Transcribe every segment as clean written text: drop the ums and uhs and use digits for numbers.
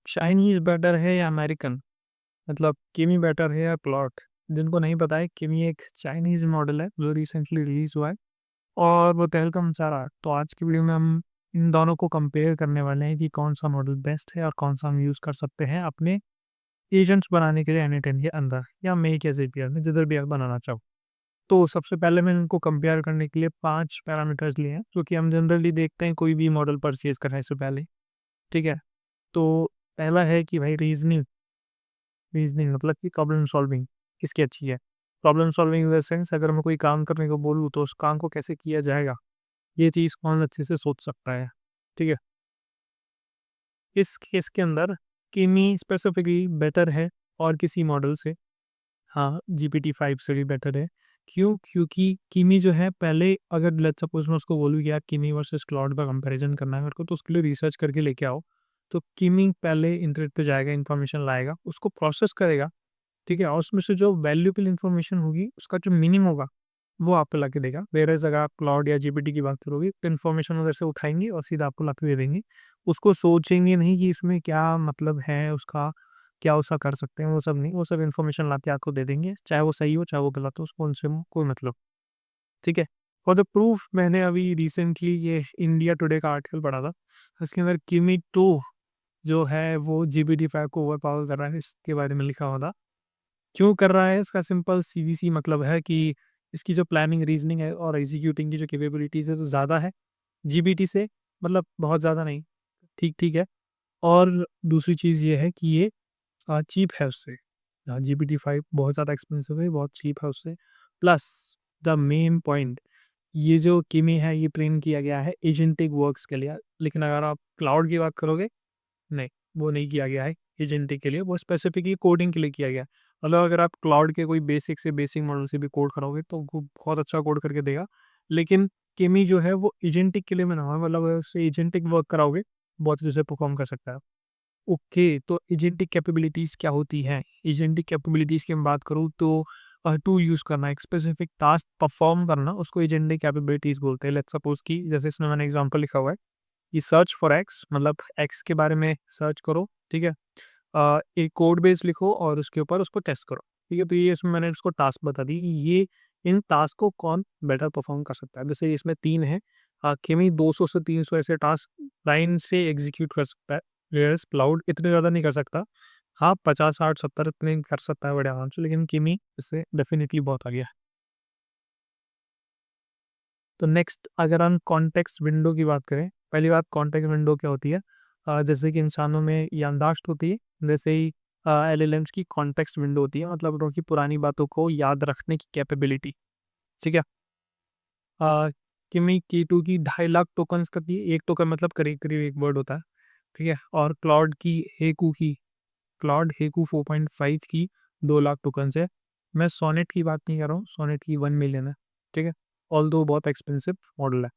Chinese better है या American? मतलब किमी बेटर है या क्लॉड? जिनको नहीं पता है, किमी एक चाइनीज़ मॉडल है जो रिसेंटली रिलीज़ हुआ है और वो तहलका मचा रहा है। तो आज की वीडियो में हम इन दोनों को कंपेयर करने वाले हैं कि कौन-सा मॉडल बेस्ट है और कौन-सा हम यूज़ कर सकते हैं अपने एजेंट्स बनाने के लिए एन10 के अंदर या मेक या ज़ेपियर में, जिधर भी आप बनाना चाहो। तो सबसे पहले मैंने इनको कंपेयर करने के लिए 5 पैरामीटर्स लिए हैं, जो कि हम जनरली देखते हैं कोई भी मॉडल परचेज़ करने से पहले, ठीक है? तो पहला है कि भाई रीज़निंग। रीज़निंग मतलब कि प्रॉब्लम सॉल्विंग किसकी अच्छी है। Problem solving in the sense, अगर मैं कोई काम करने को बोलूँ तो उस काम को कैसे किया जाएगा, ये चीज़ कौन अच्छे से सोच सकता है, ठीक है। इस केस के अंदर किमी स्पेसिफिकली बेटर है और किसी मॉडल से, हाँ, GPT-5 से भी बेटर है। क्यों? क्योंकि किमी जो है, पहले अगर लेट्स सपोज़ मैं उसको बोलूँ कि यार किमी वर्सेस क्लॉड का कंपैरिज़न करना है मेरे को, तो उसके लिए रिसर्च करके लेके आओ। तो किमी पहले इंटरनेट पे जाएगा, इन्फॉर्मेशन लाएगा, उसको प्रोसेस करेगा, ठीक है? और उसमें से जो वैल्यूएबल इन्फॉर्मेशन होगी, उसका जो मीनिंग होगा, वो आपको लाके देगा। व्हेयरएज़ अगर आप क्लाउड या जीपीटी की बात करोगे, तो इन्फॉर्मेशन उधर से उठाएँगे और सीधा आपको लाके दे देंगे। उसको सोचेंगे नहीं कि इसमें क्या मतलब है उसका, क्या उसका कर सकते हैं, वो सब नहीं, वो सब इन्फॉर्मेशन लाके आपको दे देंगे। चाहे वो सही हो, चाहे वो गलत हो, उसको उनसे कोई मतलब, ठीक है? फॉर द प्रूफ मैंने अभी रिसेंटली ये इंडिया टुडे का आर्टिकल पढ़ा था। उसके अंदर किमी 2 जो है वो जीपीटी-5 को ओवर पावर कर रहा है, इसके बारे में लिखा हुआ था। क्यों कर रहा है? इसका सिंपल सीधी-सी मतलब है कि इसकी जो प्लानिंग, रीज़निंग है और एग्ज़ीक्यूटिंग की जो कैपेबिलिटीज़ है, तो ज़्यादा है जीपीटी से, मतलब बहुत ज़्यादा नहीं, ठीक-ठीक है। और दूसरी चीज़ ये है कि ये चीप है उससे। जीपीटी-5 बहुत ज़्यादा एक्सपेंसिव है, बहुत चीप है उससे। प्लस द मेन पॉइंट, ये जो किमी है, ये ट्रेन किया गया है एजेंटिक वर्क्स के लिए। लेकिन अगर आप क्लाउड की बात करोगे, नहीं, वो नहीं किया गया है एजेंटिक के लिए, वो स्पेसिफिकली कोडिंग के लिए किया गया है। मतलब अगर आप क्लाउड के कोई बेसिक से बेसिक मॉडल से भी कोड कराओगे, तो वो बहुत अच्छा कोड करके देगा। लेकिन किमी जो है वो एजेंटिक के लिए बना हुआ है, मतलब अगर उससे एजेंटिक वर्क कराओगे, बहुत अच्छे से परफ़ॉर्म कर सकता है। ओके, तो एजेंटिक कैपेबिलिटीज़ क्या होती हैं? एजेंटिक कैपेबिलिटीज़ की मैं बात करूँ तो टूल यूज़ करना, एक स्पेसिफिक टास्क परफ़ॉर्म करना, उसको एजेंटिक कैपेबिलिटीज़ बोलते हैं। लेट्स सपोज़ कि जैसे इसमें मैंने एग्ज़ाम्पल लिखा हुआ है कि सर्च फॉर एक्स, मतलब एक्स के बारे में सर्च करो, ठीक है? एक कोड बेस लिखो और उसके ऊपर उसको टेस्ट करो, ठीक है? तो ये इसमें मैंने उसको टास्क बता दी कि ये इन टास्क को कौन बेटर परफ़ॉर्म कर सकता है। जैसे इसमें 3 हैं, केमी 200 से 300 ऐसे टास्क लाइन से एग्ज़ीक्यूट कर सकता है, व्हेयरएज़ क्लाउड इतने ज़्यादा नहीं कर सकता। हाँ, 50, 60, 70 इतने कर सकता है बड़े आराम से, लेकिन किमी इससे डेफ़िनिटली बहुत आगे है। तो नेक्स्ट अगर हम कॉन्टेक्स्ट विंडो की बात करें, पहली बात कॉन्टेक्स्ट विंडो क्या होती है? जैसे कि इंसानों में याददाश्त होती है, वैसे ही एलएलएम्स की कॉन्टेक्स्ट विंडो होती है, मतलब उनकी पुरानी बातों को याद रखने की कैपेबिलिटी, ठीक है? अ, किमी की 2 की 2.5 लाख टोकन्स करती है, 1 टोकन मतलब करीब-करीब 1 वर्ड होता है, ठीक है? और क्लाउड हेकू 4.5 की 2 लाख टोकन्स है। मैं सोनेट की बात नहीं कर रहा हूँ, सोनेट की 1 मिलियन है, ठीक है? ऑल्दो बहुत एक्सपेंसिव मॉडल है।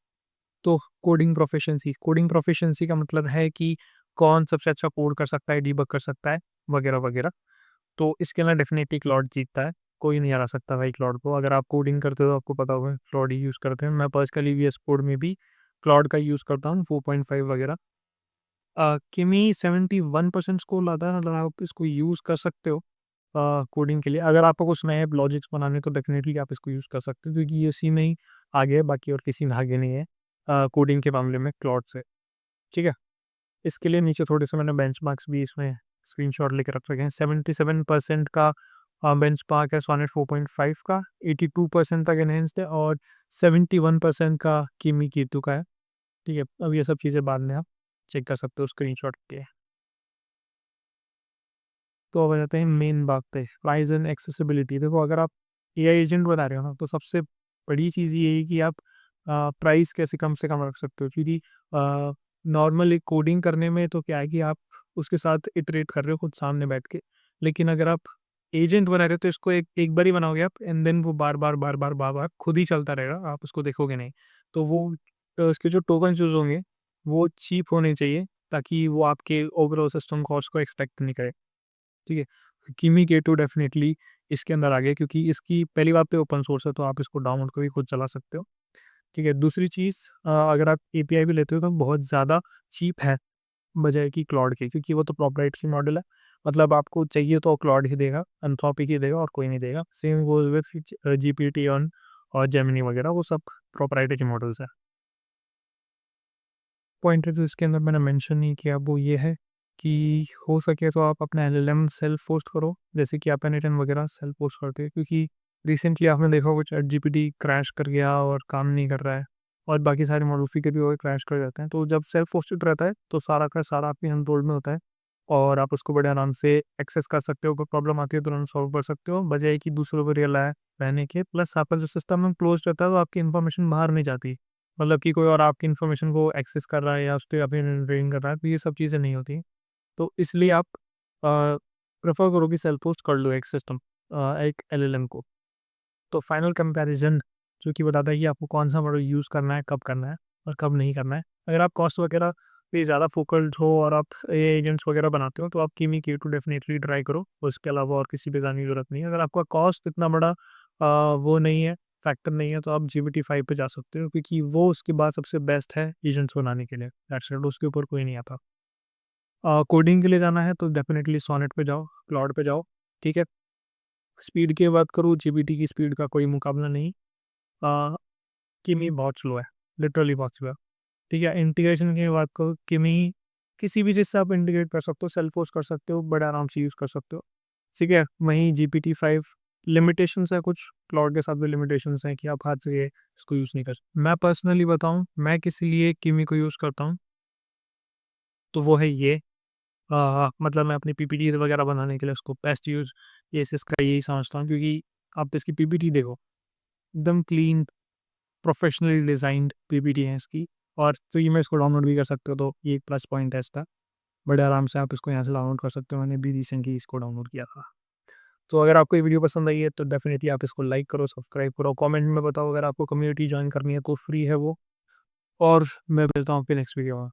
तो कोडिंग प्रोफिशिएंसी का मतलब है कि कौन सबसे अच्छा कोड कर सकता है, डीबग कर सकता है, वगैरह-वगैरह। तो इसके अंदर डेफ़िनेटली क्लॉड जीतता है, कोई नहीं हरा सकता भाई क्लॉड को। अगर आप कोडिंग करते हो तो आपको पता होगा क्लॉड ही यूज़ करते हैं। मैं पर्सनली वीएस कोड में भी क्लॉड का यूज़ करता हूँ 4.5 वगैरह। किमी 71% स्कोर लाता है, मतलब आप इसको यूज़ कर सकते हो कोडिंग के लिए। अगर आपको कुछ नए लॉजिक्स बनाने हैं तो डेफ़िनेटली आप इसको यूज़ कर सकते हो, क्योंकि ये उसी में ही आगे है, बाकी और किसी में आगे नहीं है कोडिंग के मामले में क्लॉड से, ठीक है? इसके लिए नीचे थोड़े-से मैंने बेंचमार्क्स भी इसमें स्क्रीनशॉट लेके रख रखे हैं। 77% का बेंचमार्क है सोनेट 4.5 का, 82% तक एनहांस्ड है और 71% का किमी की2 का है, ठीक है? अब ये सब चीज़ें बाद में आप चेक कर सकते हो स्क्रीनशॉट के। तो अब आ जाते हैं मेन बात पे, प्राइस एंड एक्सेसिबिलिटी। देखो, अगर आप एआई एजेंट बना रहे हो ना, तो सबसे बड़ी चीज़ ये है कि आप प्राइस कैसे कम से कम रख सकते हो, क्योंकि नॉर्मल एक कोडिंग करने में तो क्या है कि आप उसके साथ इटरेट कर रहे हो खुद सामने बैठ के। लेकिन अगर आप एजेंट बना रहे हो तो इसको एक एक बार ही बनाओगे आप, एंड देन वो बार-बार खुद ही चलता रहेगा, आप उसको देखोगे नहीं। तो वो उसके जो टोकन यूज़ होंगे, वो चीप होने चाहिए, ताकि वो आपके ओवरऑल सिस्टम कॉस्ट को एक्सपेक्ट नहीं करे। ठीक है? किमी K2 डेफ़िनेटली इसके अंदर आ गया, क्योंकि इसकी पहली बात तो ओपन सोर्स है, तो आप इसको डाउनलोड करके खुद चला सकते हो। ठीक है? दूसरी चीज़, अगर आप एपीआई भी लेते हो तो बहुत ज़्यादा चीप है। बजाय कि क्लॉड के, क्योंकि वो तो प्रोप्राइटरी मॉडल है। मतलब आपको चाहिए तो क्लॉड ही देगा, एंथ्रोपिक ही देगा और कोई नहीं देगा। Same goes with GPT on और जेमिनी वगैरह, वो सब प्रोप्राइटरी मॉडल्स हैं। पॉइंट जो इसके अंदर मैंने मेंशन नहीं किया वो ये है कि हो सके तो आप अपना एलएलएम सेल्फ होस्ट करो, जैसे कि आप एन वगैरह सेल्फ होस्ट करते हैं, क्योंकि रिसेंटली आपने देखा होगा चैट जीपीटी क्रैश कर गया और काम नहीं कर रहा है, और बाकी सारे मॉडल के भी वो क्रैश कर जाते हैं। तो जब सेल्फ होस्टेड रहता है तो सारा का सारा आपके कंट्रोल में होता है, और आप उसको बड़े आराम से एक्सेस कर सकते हो। कोई प्रॉब्लम आती है तुरंत सॉल्व कर सकते हो, बजाय कि दूसरों पर रियल रहने के। प्लस आपका जो सिस्टम में क्लोज रहता है तो आपकी इन्फॉर्मेशन बाहर नहीं जाती, मतलब कि कोई और आपकी इन्फॉर्मेशन को एक्सेस कर रहा है या उस पर अभी ट्रेन कर रहा है, तो ये सब चीज़ें नहीं होती। तो इसलिए आप प्रेफर करो कि सेल्फ होस्ट कर लो एक सिस्टम, एक एलएलएम को। तो फाइनल कंपैरिजन जो कि बताता है कि आपको कौन सा मॉडल यूज़ करना है, कब करना है और कब नहीं करना है। अगर आप कॉस्ट वगैरह पे ज़्यादा फोकस्ड हो और आप एआई एजेंट्स वगैरह बनाते हो तो आप किमी के टू डेफिनेटली ट्राई करो, उसके अलावा और किसी पे जाने की ज़रूरत नहीं है। अगर आपका कॉस्ट इतना बड़ा वो नहीं है, फैक्टर नहीं है, तो आप GPT-5 पे जा सकते हो, क्योंकि वो उसके बाद सबसे बेस्ट है एजेंट्स बनाने के लिए। दैट्स इट, उसके ऊपर कोई नहीं आता। कोडिंग के लिए जाना है तो डेफिनेटली सोनेट पे जाओ, क्लाउड पे जाओ, ठीक है। स्पीड की बात करूँ, जीपीटी की स्पीड का कोई मुकाबला नहीं। अ, किमी बहुत स्लो है, लिटरली बहुत स्लो है, ठीक है। इंटीग्रेशन की बात करूँ, किमी किसी भी चीज़ से आप इंटीग्रेट कर सकते हो, सेल्फ होस्ट कर सकते हो, बड़े आराम से यूज़ कर सकते हो, ठीक है। वहीं GPT-5 लिमिटेशंस है कुछ, क्लाउड के साथ भी लिमिटेशंस हैं कि आप हाथ से इसको यूज़ नहीं कर सकते। मैं पर्सनली बताऊँ, मैं किस लिए किमी को यूज़ करता हूँ, तो वो है ये। मतलब मैं अपनी पीपीटी वगैरह बनाने के लिए उसको बेस्ट यूज़ ये इसका यही समझता हूँ, क्योंकि आप इसकी पीपीटी देखो, एकदम क्लीन, प्रोफेशनली डिज़ाइंड पीपीटी है इसकी। और फ्री में इसको डाउनलोड भी कर सकते हो, तो ये एक प्लस पॉइंट है इसका। बड़े आराम से आप इसको यहाँ से डाउनलोड कर सकते हो, मैंने भी रिसेंटली इसको डाउनलोड किया था। तो अगर आपको ये वीडियो पसंद आई है तो डेफिनेटली आप इसको लाइक करो, सब्सक्राइब करो, कमेंट में बताओ अगर आपको कम्युनिटी ज्वाइन करनी है तो फ्री है वो। और मैं मिलता हूँ आपके नेक्स्ट वीडियो में।